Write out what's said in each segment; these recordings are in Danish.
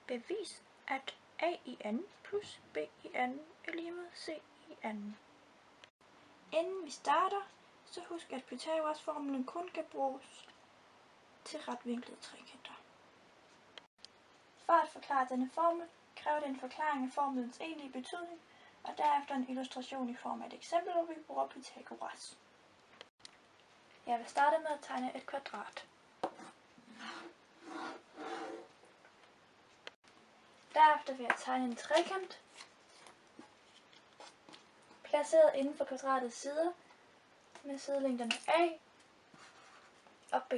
Bevis, at a i n plus b i n er lige med c i n. Inden vi starter, så husk, at Pythagoras-formlen kun kan bruges til retvinklede trekanter. For at forklare denne formel, kræver det en forklaring af formlens egentlige betydning, og derefter en illustration i form af et eksempel, hvor vi bruger Pythagoras. Jeg vil starte med at tegne et kvadrat. Derefter vil jeg tegne en trekant, placeret inden for kvadratets sider, med sidelængderne A og B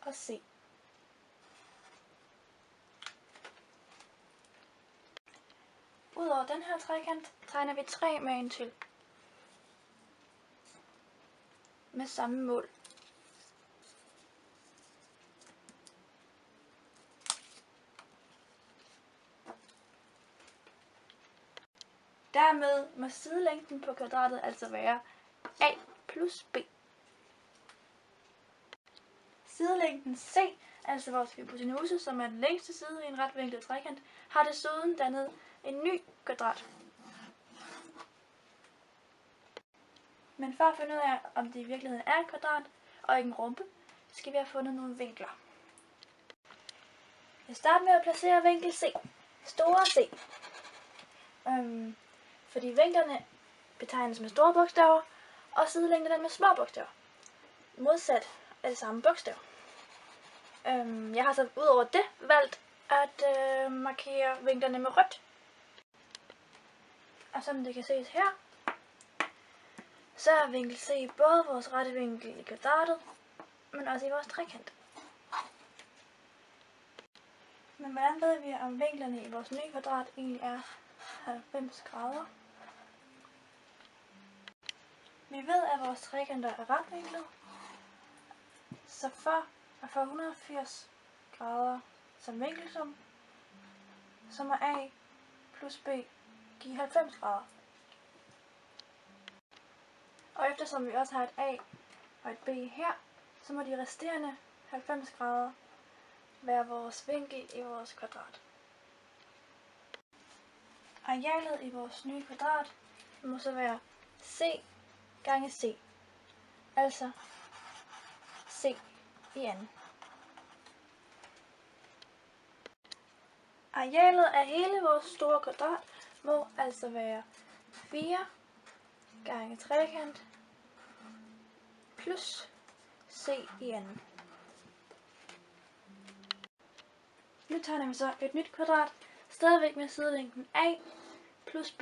og C. Udover den her trekant tegner vi 3 magen til med samme mål. Dermed må sidelængden på kvadratet altså være A plus B. Sidelængden C, altså vores hypotenuse, som er den længste side i en retvinklet trekant, har desuden dannet en ny kvadrat. Men for at finde ud af, om det i virkeligheden er et kvadrat og ikke en rhombe, skal vi have fundet nogle vinkler. Jeg starter med at placere vinkel C, store C. Fordi vinklerne betegnes med store bogstaver, og sidelængderne med små bogstaver. Modsat er det samme bogstav. Jeg har så udover det valgt at markere vinklerne med rødt. Og som det kan ses her, så er vinkel C både vores rette vinkel i kvadratet, men også i vores trekant. Men hvordan ved vi, om vinklerne i vores nye kvadrat egentlig er 90 grader? Vi ved, at vores trekanter er retvinklet, så for at få 180 grader som vinkelsum, så må A plus B give 90 grader. Og eftersom vi også har et A og et B her, så må de resterende 90 grader være vores vinkel i vores kvadrat. Arealet i vores nye kvadrat må så være C gange C, altså C i n. Arealet af hele vores store kvadrat må altså være 4 gange trekant plus C i n. Nu tegner vi så et nyt kvadrat, stadigvæk med sidelængden A plus B.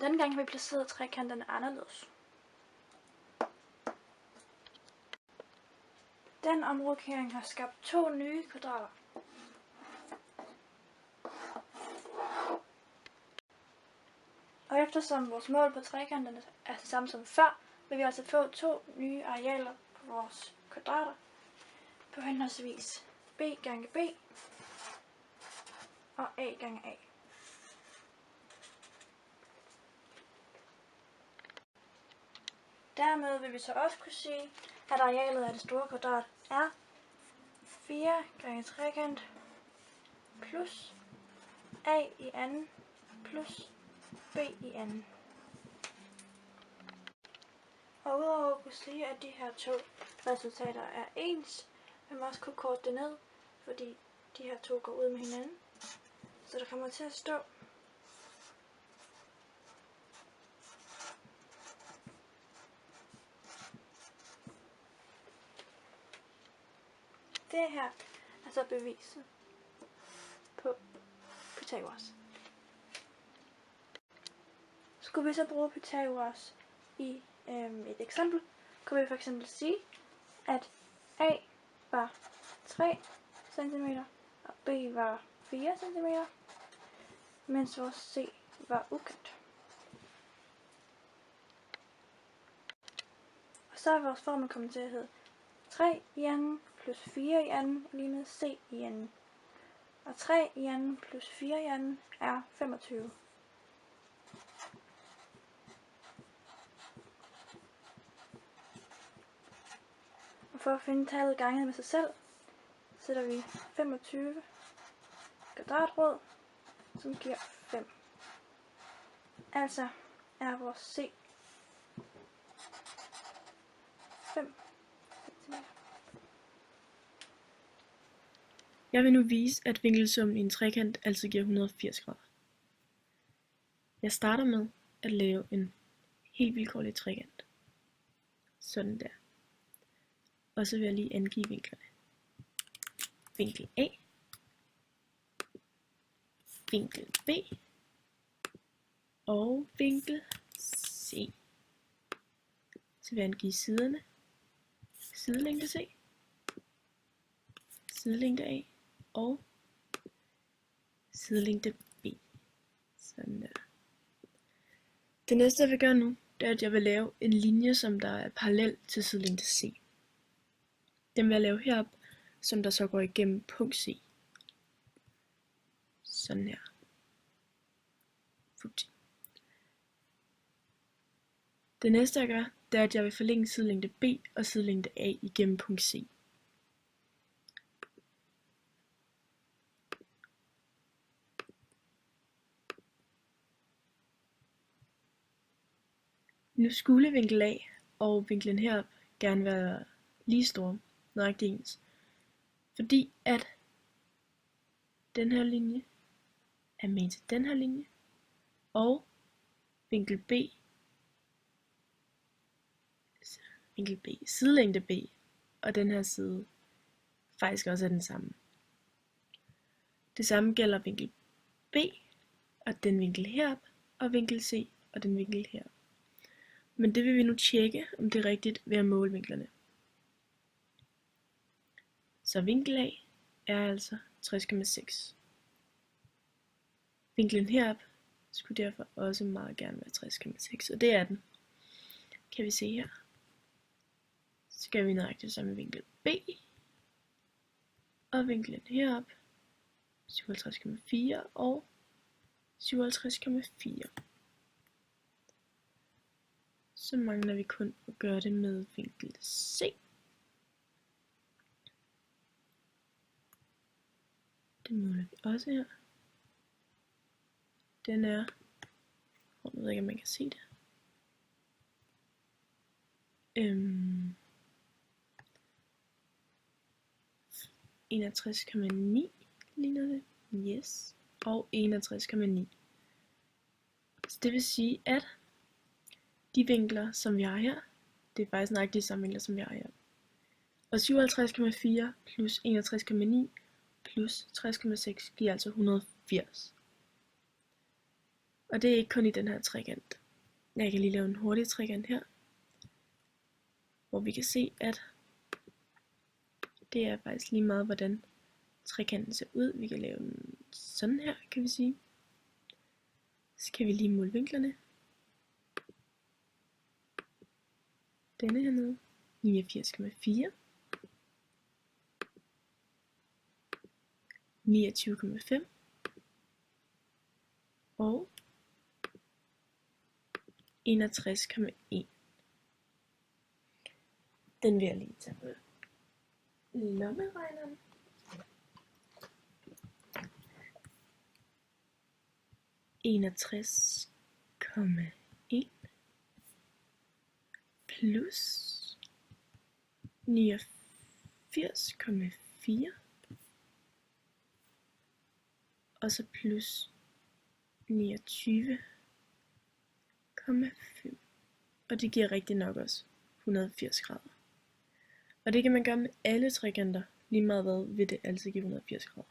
Denne gang har vi placeret trekanterne anderledes. Den omrokering har skabt 2 nye kvadrater. Og eftersom vores mål på trekanterne er det samme som før, vil vi altså få 2 nye arealer på vores kvadrater på henholdsvis B gange B og A gange A. Dermed vil vi så også kunne sige, at arealet af det store kvadrat er 4 gange trekant plus A i anden plus B i anden. Og udover at kunne sige, at de her 2 resultater er ens, vil man også kunne korte det ned, fordi de her 2 går ud med hinanden. Så der kommer til at stå det her er så beviset på Pythagoras. Skulle vi så bruge Pythagoras i et eksempel, kunne vi for eksempel sige, at A var 3 cm og B var 4 cm, mens vores C var ukendt. Og så er vores formel kommet til at hedde 3 i anden plus 4 i anden lige med C i anden. Og 3 i anden plus 4 i anden er 25. Og for at finde tallet ganget med sig selv, sætter vi 25 kvadratrod, som giver 5. Altså er vores C 5 cm. Jeg vil nu vise, at vinkelsummen i en trekant altid giver 180 grader. Jeg starter med at lave en helt vilkårlig trekant. Sådan der. Og så vil jeg lige angive vinklerne. Vinkel A, vinkel B og vinkel C. Så vil jeg angive siderne. Sidelængde C, sidelængde A og sidelængde B. Sådan der. Det næste jeg vil gøre nu, det er at jeg vil lave en linje, som der er parallel til sidelængde C. Den vil jeg lave herop, som der så går igennem punkt C. Sådan her. Det næste jeg gør, det er at jeg vil forlænge sidelængde B og sidelængde A igennem punkt C. Nu skulle vinkel A og vinklen herop gerne være lige store, nøjagtigt ens. Fordi at den her linje er med til den her linje, og vinkel B, sidelængde B, og den her side faktisk også er den samme. Det samme gælder vinkel B, og den vinkel herop, og vinkel C, og den vinkel herop. Men det vil vi nu tjekke, om det er rigtigt ved at måle vinklerne. Så vinkel A er altså 60,6. Vinklen herop skulle derfor også meget gerne være 60,6, og det er den. Kan vi se her. Så skal vi nøjagtigt sammen med vinkel B, og vinklen herop 57,4 og 57,4. Så mangler vi kun at gøre det med vinkel C. Det måler vi også her. Den er, jeg ved ikke om man kan se det. 61,9 ligner det. Yes. Og 61,9. Så det vil sige, at de vinkler, som vi har her, det er faktisk nøjagtigt de samme vinkler, som vi har her. Og 57,4 plus 61,9 plus 60,6 giver altså 180. Og det er ikke kun i den her trekant. Jeg kan lige lave en hurtig trekant her, hvor vi kan se, at det er faktisk lige meget, hvordan trekanten ser ud. Vi kan lave den sådan her, kan vi sige. Så kan vi lige måle vinklerne. Denne hernede, 89,4. 29,5 og 61,1. Den vil jeg lige tage med lommeregneren. Plus 89,4 og så plus 29,5, og det giver rigtig nok også 180 grader. Og det kan man gøre med alle trekanter, lige meget hvad vil det altid give 180 grader.